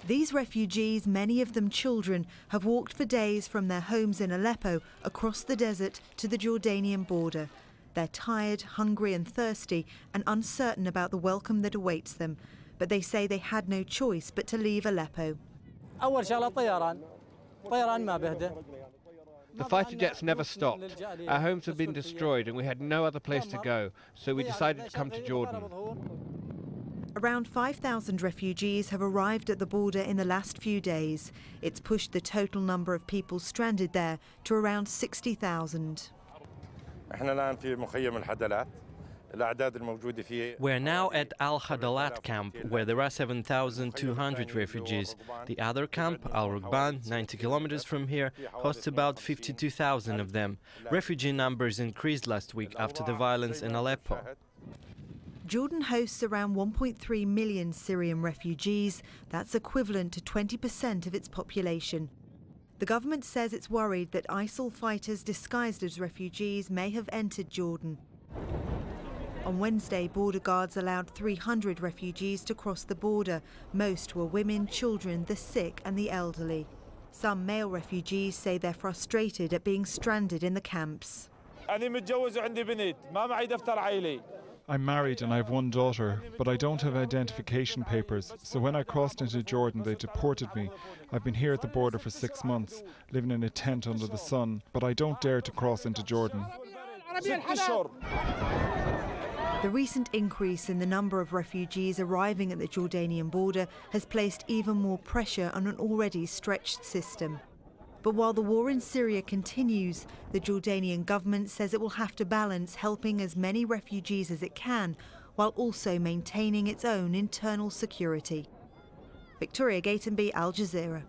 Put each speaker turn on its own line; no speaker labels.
These refugees, many of them children, have walked for days from their homes in Aleppo across the desert to the Jordanian border. They're tired, hungry and thirsty and uncertain about the welcome that awaits them. But they say they had no choice but to leave Aleppo.
The fighter jets never stopped. Our homes have been destroyed and we had no other place to go, so we decided to come to Jordan.
Around 5,000 refugees have arrived at the border in the last few days. It's pushed the total number of people stranded there to around 60,000.
We're now at Al-Hadalat camp, where there are 7,200 refugees. The other camp, Al-Rukban, 90 kilometers from here, hosts about 52,000 of them. Refugee numbers increased last week after the violence in Aleppo.
Jordan hosts around 1.3 million Syrian refugees. That's equivalent to 20% of its population. The government says it's worried that ISIL fighters disguised as refugees may have entered Jordan. On Wednesday, border guards allowed 300 refugees to cross the border. Most were women, children, the sick and the elderly. Some male refugees say they're frustrated at being stranded in the camps.
I'm married and I have one daughter, but I don't have identification papers, so when I crossed into Jordan they deported me. I've been here at the border for 6 months, living in a tent under the sun, but I don't dare to cross into Jordan.
The recent increase in the number of refugees arriving at the Jordanian border has placed even more pressure on an already stretched system. But while the war in Syria continues, the Jordanian government says it will have to balance helping as many refugees as it can, while also maintaining its own internal security. Victoria Gatenby, Al Jazeera.